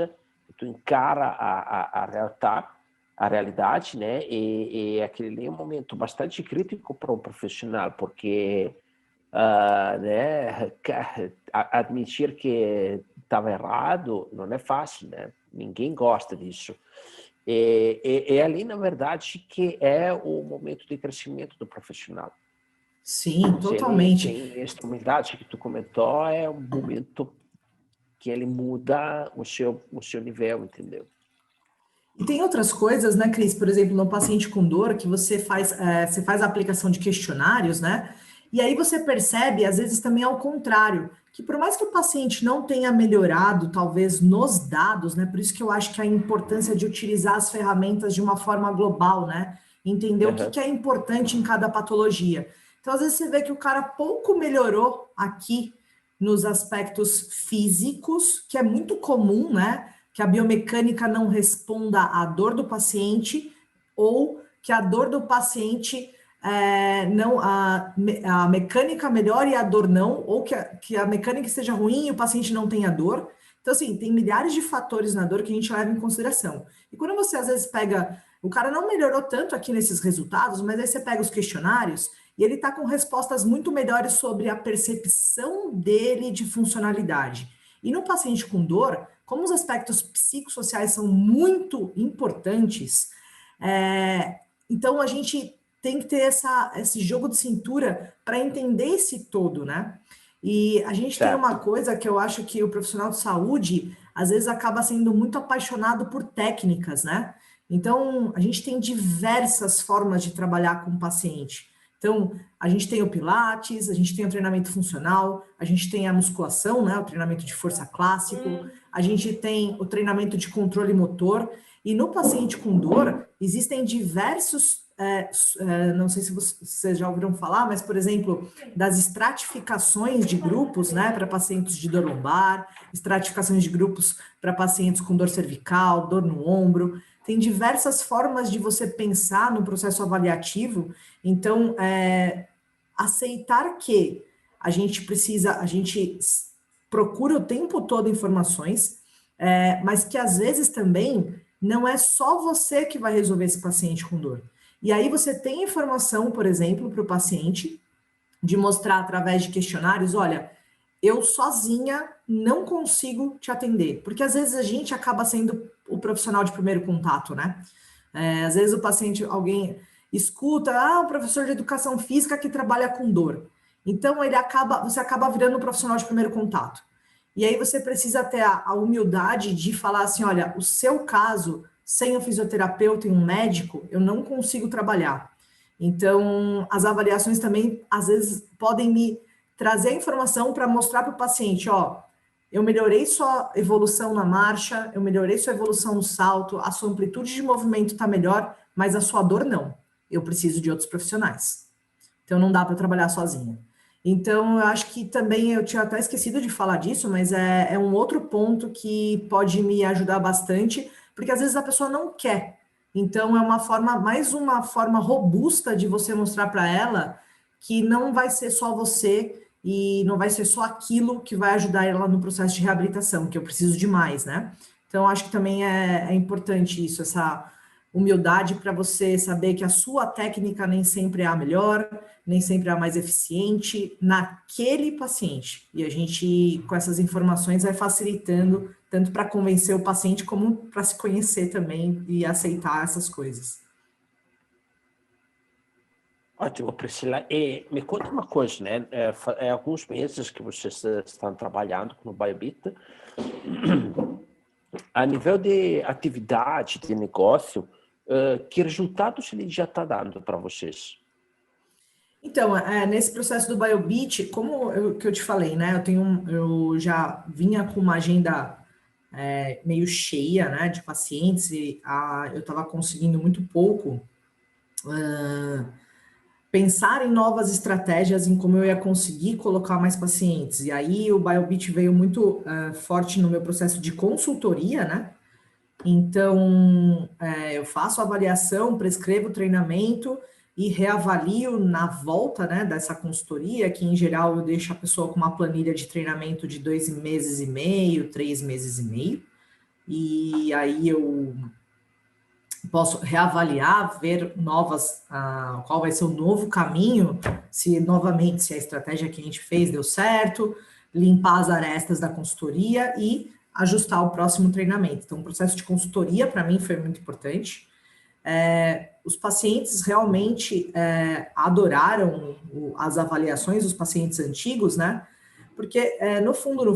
tu encara a realidade, né? E aquele é um momento bastante crítico para um profissional, porque né, admitir que estava errado não é fácil, né? Ninguém gosta disso. E ali, na verdade, que é o momento de crescimento do profissional. Sim, totalmente. Tem essa humildade que tu comentou, é um momento que ele muda o seu nível, entendeu? E tem outras coisas, né, Cris? Por exemplo, no paciente com dor, que você faz a aplicação de questionários, né? E aí você percebe, às vezes também ao contrário, que por mais que o paciente não tenha melhorado, talvez, nos dados, né? Por isso que eu acho que a importância de utilizar as ferramentas de uma forma global, né? Entender o que é importante em cada patologia. Então, às vezes você vê que o cara pouco melhorou aqui nos aspectos físicos, que é muito comum, né? Que a biomecânica não responda à dor do paciente, ou que a dor do paciente não, a mecânica melhore e a dor não, ou que a mecânica esteja ruim e o paciente não tenha dor. Então, assim, tem milhares de fatores na dor que a gente leva em consideração. E quando você, às vezes, pega... O cara não melhorou tanto aqui nesses resultados, mas aí você pega os questionários e ele está com respostas muito melhores sobre a percepção dele de funcionalidade. E no paciente com dor, como os aspectos psicossociais são muito importantes, então a gente tem que ter esse jogo de cintura para entender esse todo, né? E a gente tem uma coisa que eu acho que o profissional de saúde, às vezes, acaba sendo muito apaixonado por técnicas, né? Então, a gente tem diversas formas de trabalhar com o paciente. Então, a gente tem o Pilates, a gente tem o treinamento funcional, a gente tem a musculação, né, o treinamento de força clássico, a gente tem o treinamento de controle motor, e no paciente com dor, existem diversos, não sei se vocês já ouviram falar, mas, por exemplo, das estratificações de grupos, né, para pacientes de dor lombar, estratificações de grupos para pacientes com dor cervical, dor no ombro. Tem diversas formas de você pensar no processo avaliativo. Então, aceitar que a gente procura o tempo todo informações, mas que às vezes também não é só você que vai resolver esse paciente com dor. E aí você tem informação, por exemplo, para o paciente, de mostrar através de questionários, olha, eu sozinha não consigo te atender, porque às vezes a gente acaba sendo o profissional de primeiro contato, né? Às vezes o paciente, alguém escuta, o professor de educação física que trabalha com dor. Então você acaba virando um profissional de primeiro contato. E aí você precisa ter a humildade de falar assim, olha, o seu caso, sem o fisioterapeuta e um médico, eu não consigo trabalhar. Então, as avaliações também, às vezes, podem me trazer informação para mostrar para o paciente, ó, eu melhorei sua evolução na marcha, eu melhorei sua evolução no salto, a sua amplitude de movimento está melhor, mas a sua dor não. Eu preciso de outros profissionais. Então, não dá para trabalhar sozinha. Então, eu acho que também, eu tinha até esquecido de falar disso, mas é um outro ponto que pode me ajudar bastante, porque às vezes a pessoa não quer. Então, é mais uma forma robusta de você mostrar para ela que não vai ser só você e não vai ser só aquilo que vai ajudar ela no processo de reabilitação, que eu preciso de mais, né? Então, acho que também é importante isso, essa humildade para você saber que a sua técnica nem sempre é a melhor, nem sempre é a mais eficiente naquele paciente. E a gente, com essas informações, vai facilitando tanto para convencer o paciente como para se conhecer também e aceitar essas coisas. Ótimo, Priscila. E me conta uma coisa, né? É alguns meses que vocês estão trabalhando com o Biobeat. A nível de atividade, de negócio, que resultados ele já está dando para vocês? Então, nesse processo do Biobeat, que eu te falei, né? Eu já vinha com uma agenda meio cheia, né, de pacientes, e eu estava conseguindo muito pouco pensar em novas estratégias em como eu ia conseguir colocar mais pacientes. E aí o Biobeat veio muito forte no meu processo de consultoria, né? Então, eu faço avaliação, prescrevo treinamento e reavalio na volta, né, dessa consultoria, que em geral eu deixo a pessoa com uma planilha de treinamento de 2 meses e meio, 3 meses e meio, e aí eu posso reavaliar, ver qual vai ser o novo caminho, se a estratégia que a gente fez deu certo, limpar as arestas da consultoria e ajustar o próximo treinamento. Então, o processo de consultoria, para mim, foi muito importante. Os pacientes realmente adoraram as avaliações, os pacientes antigos, né? Porque, no fundo,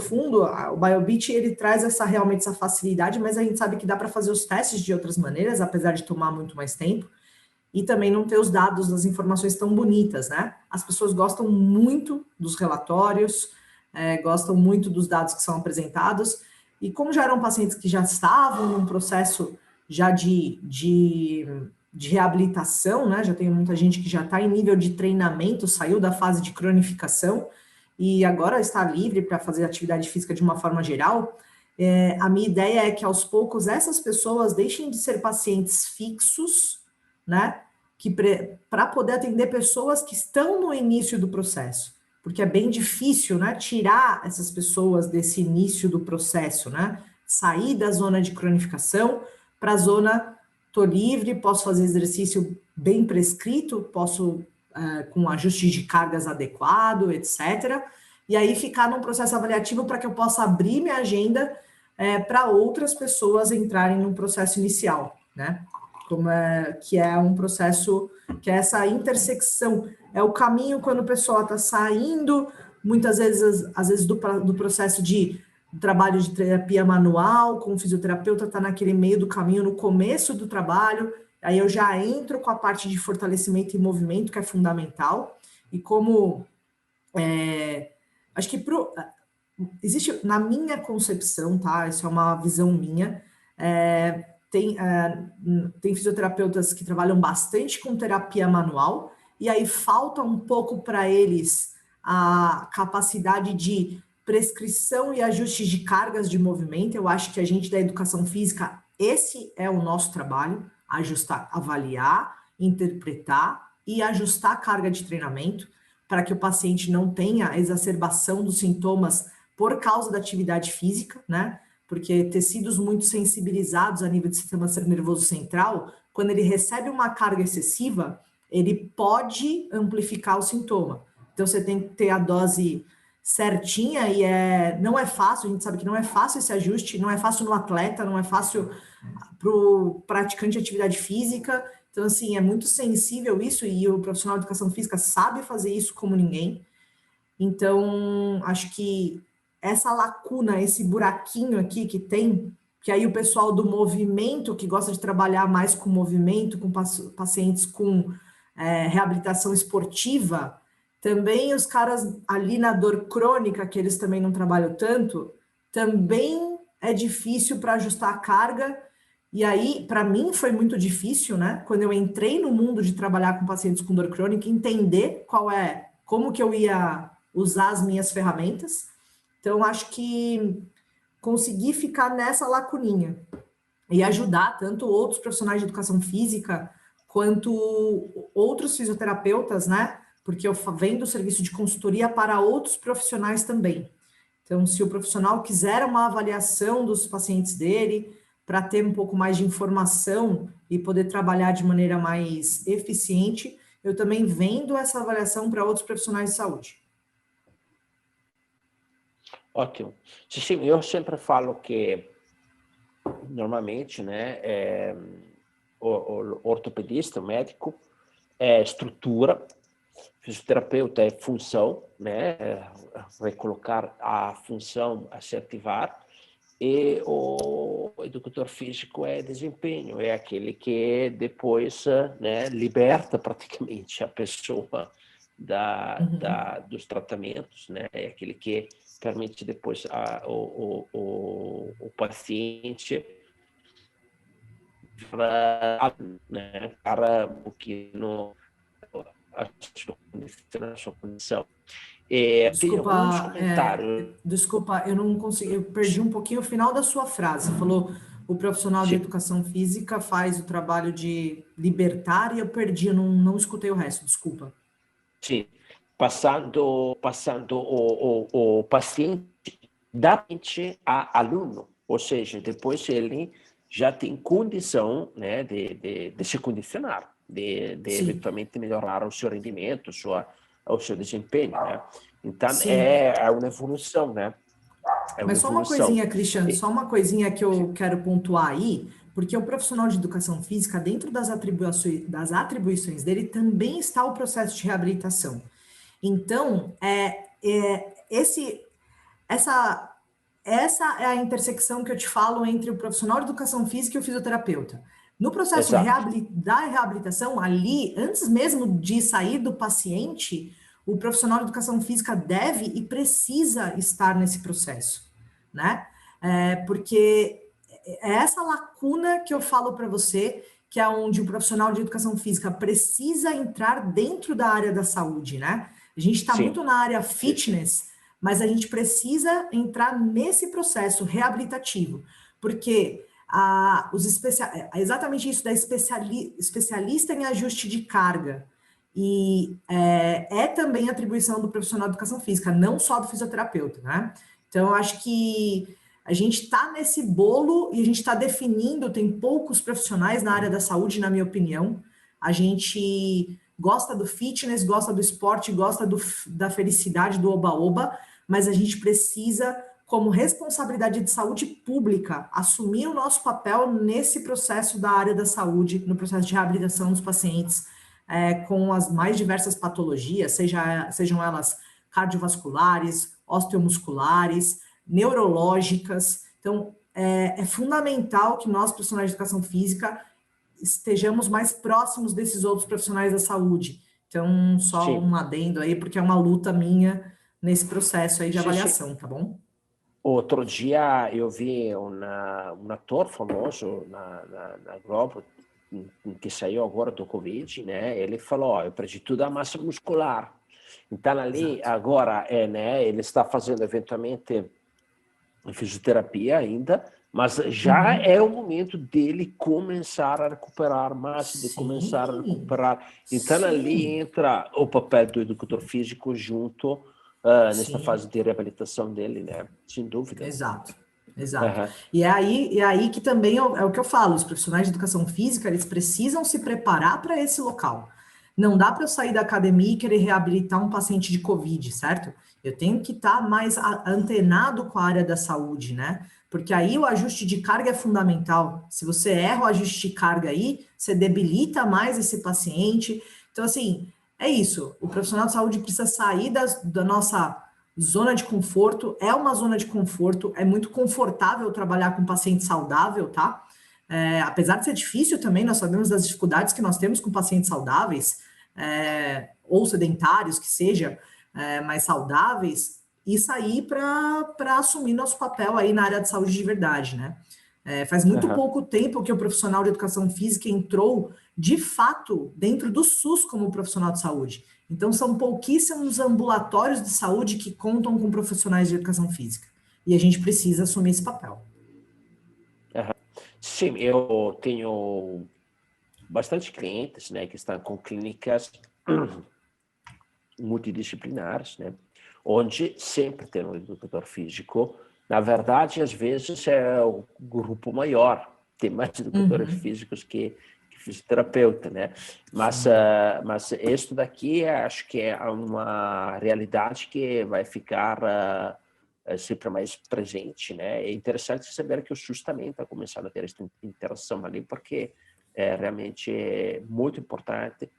o Biobeat, ele traz realmente essa facilidade, mas a gente sabe que dá para fazer os testes de outras maneiras, apesar de tomar muito mais tempo, e também não ter os dados, as informações tão bonitas, né? As pessoas gostam muito dos relatórios, gostam muito dos dados que são apresentados, e como já eram pacientes que já estavam num processo já de reabilitação, né? Já tem muita gente que já está em nível de treinamento, saiu da fase de cronificação, e agora está livre para fazer atividade física de uma forma geral. A minha ideia é que aos poucos essas pessoas deixem de ser pacientes fixos, né? Para poder atender pessoas que estão no início do processo, porque é bem difícil, né? Tirar essas pessoas desse início do processo, né? Sair da zona de cronificação para a zona, tô livre, posso fazer exercício bem prescrito, posso com ajuste de cargas adequado, etc. E aí ficar num processo avaliativo para que eu possa abrir minha agenda para outras pessoas entrarem no processo inicial, né? Que é um processo, que é essa intersecção, é o caminho quando o pessoal está saindo, muitas vezes, às vezes do processo de trabalho de terapia manual, com o fisioterapeuta está naquele meio do caminho, no começo do trabalho. Aí eu já entro com a parte de fortalecimento e movimento, que é fundamental. E como acho que existe, na minha concepção, tá? Isso é uma visão minha. Tem fisioterapeutas que trabalham bastante com terapia manual, e aí falta um pouco para eles a capacidade de prescrição e ajuste de cargas de movimento. Eu acho que a gente da educação física, esse é o nosso trabalho, ajustar, avaliar, interpretar e ajustar a carga de treinamento para que o paciente não tenha a exacerbação dos sintomas por causa da atividade física, né? Porque tecidos muito sensibilizados a nível do sistema nervoso central, quando ele recebe uma carga excessiva, ele pode amplificar o sintoma. Então, você tem que ter a dose certinha e não é fácil, a gente sabe que não é fácil esse ajuste, não é fácil no atleta, não é fácil para o praticante de atividade física. Então, assim, é muito sensível isso e o profissional de educação física sabe fazer isso como ninguém. Então, acho que essa lacuna, esse buraquinho aqui que tem, que aí o pessoal do movimento, que gosta de trabalhar mais com movimento, com pacientes com reabilitação esportiva, também os caras ali na dor crônica, que eles também não trabalham tanto, também é difícil para ajustar a carga. E aí, para mim, foi muito difícil, né? Quando eu entrei no mundo de trabalhar com pacientes com dor crônica, entender como que eu ia usar as minhas ferramentas. Então, acho que consegui ficar nessa lacuninha e ajudar tanto outros profissionais de educação física quanto outros fisioterapeutas, né? porque eu vendo serviço de consultoria para outros profissionais também. Então, se o profissional quiser uma avaliação dos pacientes dele, para ter um pouco mais de informação e poder trabalhar de maneira mais eficiente, eu também vendo essa avaliação para outros profissionais de saúde. Ótimo. Sim, eu sempre falo que, normalmente, né, o ortopedista, o médico, é estrutura, fisioterapeuta é função, né, vai colocar a função a se ativar, e o educador físico é desempenho, é aquele que depois, né, liberta praticamente a pessoa dos tratamentos, né, é aquele que permite depois o paciente para um pouquinho a sua condição. Tem alguns comentários. Desculpa, eu não consegui, eu perdi um pouquinho o final da sua frase. Você falou o profissional de Sim, educação física faz o trabalho de libertar e eu perdi, eu não escutei o resto, desculpa. sim. Passando o paciente da mente a aluno, ou seja, depois ele já tem condição, né, de se condicionar, de Sim, eventualmente melhorar o seu rendimento, o seu desempenho, né? Então, sim. é uma evolução, né? É uma Mas só uma evolução. coisinha, Cristiano, só uma coisinha que eu quero pontuar aí, porque o profissional de educação física, dentro das atribuições dele, também está o processo de reabilitação. Então, essa, essa é a intersecção que eu te falo entre o profissional de educação física e o fisioterapeuta. No processo Exato. da reabilitação, ali, antes mesmo de sair do paciente, o profissional de educação física deve e precisa estar nesse processo, né? Porque é essa lacuna que eu falo para você, que é onde o profissional de educação física precisa entrar dentro da área da saúde, né? A gente está Sim, muito na área sim, sim. fitness, mas a gente precisa entrar nesse processo reabilitativo, porque exatamente isso da especialista em ajuste de carga, e é também atribuição do profissional de educação física, não só do fisioterapeuta, né? Então, eu acho que a gente está nesse bolo e a gente está definindo, tem poucos profissionais na área da saúde, na minha opinião. A gente gosta do fitness, gosta do esporte, gosta da felicidade, do oba-oba, mas a gente precisa, como responsabilidade de saúde pública, assumir o nosso papel nesse processo da área da saúde, no processo de reabilitação dos pacientes com as mais diversas patologias, sejam elas cardiovasculares, osteomusculares, neurológicas. Então, é fundamental que nós, profissionais de educação física, estejamos mais próximos desses outros profissionais da saúde. Então, só Sim, um adendo aí, porque é uma luta minha nesse processo aí de sim, sim. avaliação, tá bom? Outro dia eu vi um ator famoso na Globo, que saiu agora do Covid, né? Ele falou, eu perdi toda a massa muscular. Então ali Exato. agora né, ele está fazendo eventualmente fisioterapia ainda, mas já Uhum. é o momento dele começar a recuperar massa, de começar a Sim, recuperar. Então ali sim, entra o papel do educador físico junto nesta sim. fase de reabilitação dele, né? Sem dúvida. Exato, exato. Aham. E é aí que também é o que eu falo, os profissionais de educação física, eles precisam se preparar para esse local. Não dá para eu sair da academia e querer reabilitar um paciente de Covid, certo? Eu tenho que estar mais antenado com a área da saúde, né? Porque aí o ajuste de carga é fundamental. Se você erra o ajuste de carga aí, você debilita mais esse paciente. Então, assim, é isso. O profissional de saúde precisa sair da nossa zona de conforto, é uma zona de conforto, é muito confortável trabalhar com paciente saudável, tá? Apesar de ser difícil também, nós sabemos das dificuldades que nós temos com pacientes saudáveis, ou sedentários, que seja, mais saudáveis, e sair para assumir nosso papel aí na área de saúde de verdade, né? Faz muito Aham. pouco tempo que o profissional de educação física entrou, de fato, dentro do SUS como profissional de saúde. Então, são pouquíssimos ambulatórios de saúde que contam com profissionais de educação física. E a gente precisa assumir esse papel. Aham. Sim, eu tenho bastante clientes, né, que estão com clínicas multidisciplinares, né? Onde sempre tem um educador físico. Na verdade, às vezes é o grupo maior, tem mais educadores físicos que fisioterapeuta, né? Mas isso daqui acho que é uma realidade que vai ficar sempre mais presente, né? É interessante saber que o SUS também está começando a ter essa interação ali, porque realmente é muito importante,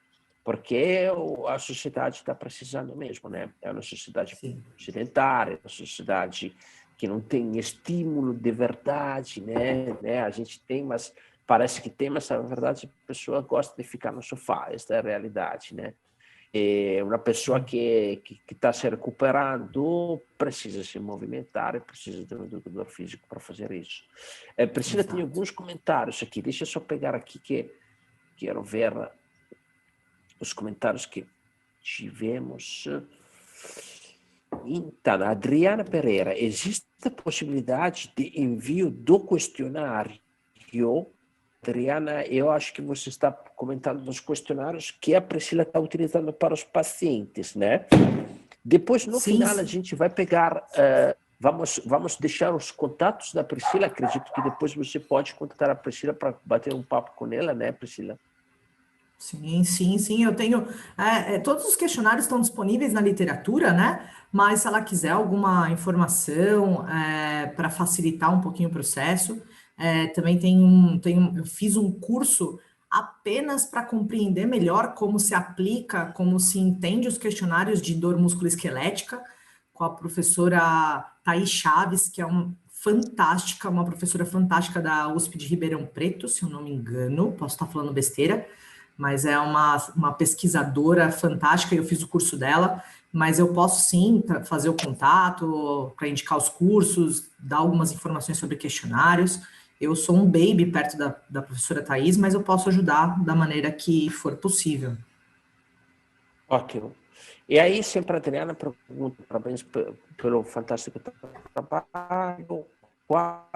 porque a sociedade está precisando mesmo, né? É uma sociedade sedentária, uma sociedade que não tem estímulo de verdade, né? A gente tem, mas parece que tem, mas na verdade a pessoa gosta de ficar no sofá, esta é a realidade, né? E uma pessoa que está se recuperando precisa se movimentar e precisa de um educador físico para fazer isso. Priscila, tem alguns comentários aqui, deixa eu só pegar aqui que quero ver os comentários que tivemos. Então, Adriana Pereira, existe a possibilidade de envio do questionário? Adriana, eu acho que você está comentando nos questionários que a Priscila está utilizando para os pacientes, né? Depois, no final, a gente vai pegar... vamos deixar os contatos da Priscila. Acredito que depois você pode contatar a Priscila para bater um papo com ela, né, Priscila? Sim, eu tenho... todos os questionários estão disponíveis na literatura, né? Mas se ela quiser alguma informação para facilitar um pouquinho o processo, também eu fiz um curso apenas para compreender melhor como se aplica, como se entende os questionários de dor musculoesquelética, com a professora Thaís Chaves, que é uma professora fantástica da USP de Ribeirão Preto, se eu não me engano, posso estar falando besteira, mas é uma pesquisadora fantástica, eu fiz o curso dela, mas eu posso sim fazer o contato para indicar os cursos, dar algumas informações sobre questionários. Eu sou um baby perto da professora Thaís, mas eu posso ajudar da maneira que for possível. Ótimo. E aí, sempre a Adriana pergunta, parabéns pelo fantástico trabalho, qual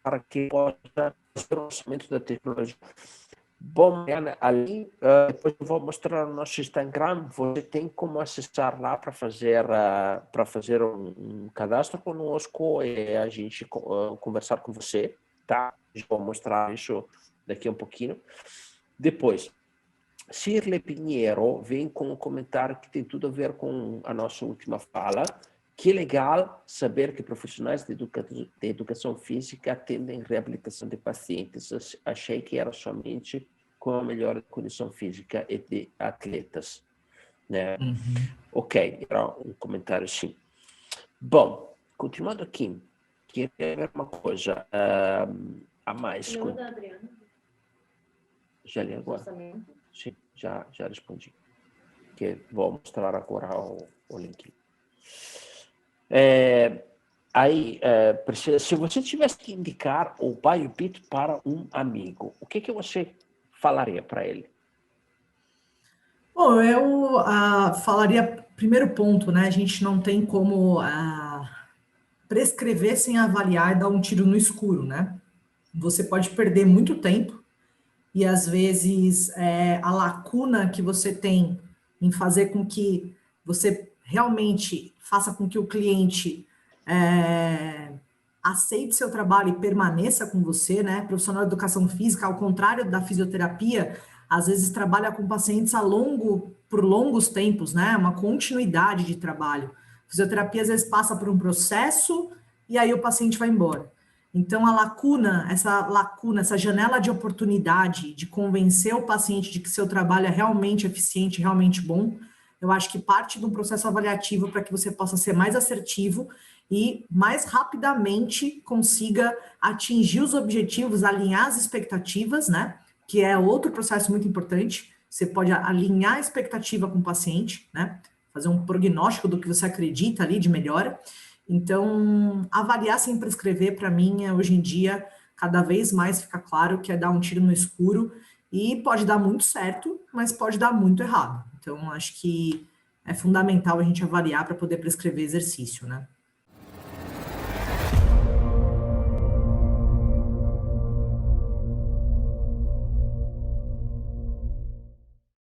para que possa fazer o orçamento da tecnologia. Bom, Mariana, ali, depois eu vou mostrar no nosso Instagram, você tem como acessar lá para fazer um cadastro conosco e a gente conversar com você, tá? Eu vou mostrar isso daqui a um pouquinho. Depois, Shirley Pinheiro vem com um comentário que tem tudo a ver com a nossa última fala. Que legal saber que profissionais de educação física atendem reabilitação de pacientes. Achei que era somente com a melhor condição física e de atletas, né? Ok, era um comentário sim. Bom, continuando aqui, queria ver uma coisa a mais. O nome da Adriana? Já li agora. Sim, já respondi. Que vou mostrar agora o link. Priscila, se você tivesse que indicar o BioBit para um amigo, o que você falaria para ele? Bom, eu falaria, primeiro ponto, né? A gente não tem como prescrever sem avaliar e dar um tiro no escuro, né? Você pode perder muito tempo e, às vezes, a lacuna que você tem em fazer com que você realmente faça com que o cliente aceite seu trabalho e permaneça com você, né? Profissional de educação física, ao contrário da fisioterapia, às vezes trabalha com pacientes por longos tempos, né? Uma continuidade de trabalho. Fisioterapia, às vezes, passa por um processo e aí o paciente vai embora. Então, essa janela de oportunidade de convencer o paciente de que seu trabalho é realmente eficiente, realmente bom, eu acho que parte de um processo avaliativo para que você possa ser mais assertivo e mais rapidamente consiga atingir os objetivos, alinhar as expectativas, né? Que é outro processo muito importante. Você pode alinhar a expectativa com o paciente, né? Fazer um prognóstico do que você acredita ali de melhora. Então, avaliar sem prescrever, para mim, hoje em dia, cada vez mais fica claro que é dar um tiro no escuro e pode dar muito certo, mas pode dar muito errado. Então, acho que é fundamental a gente avaliar para poder prescrever exercício, né?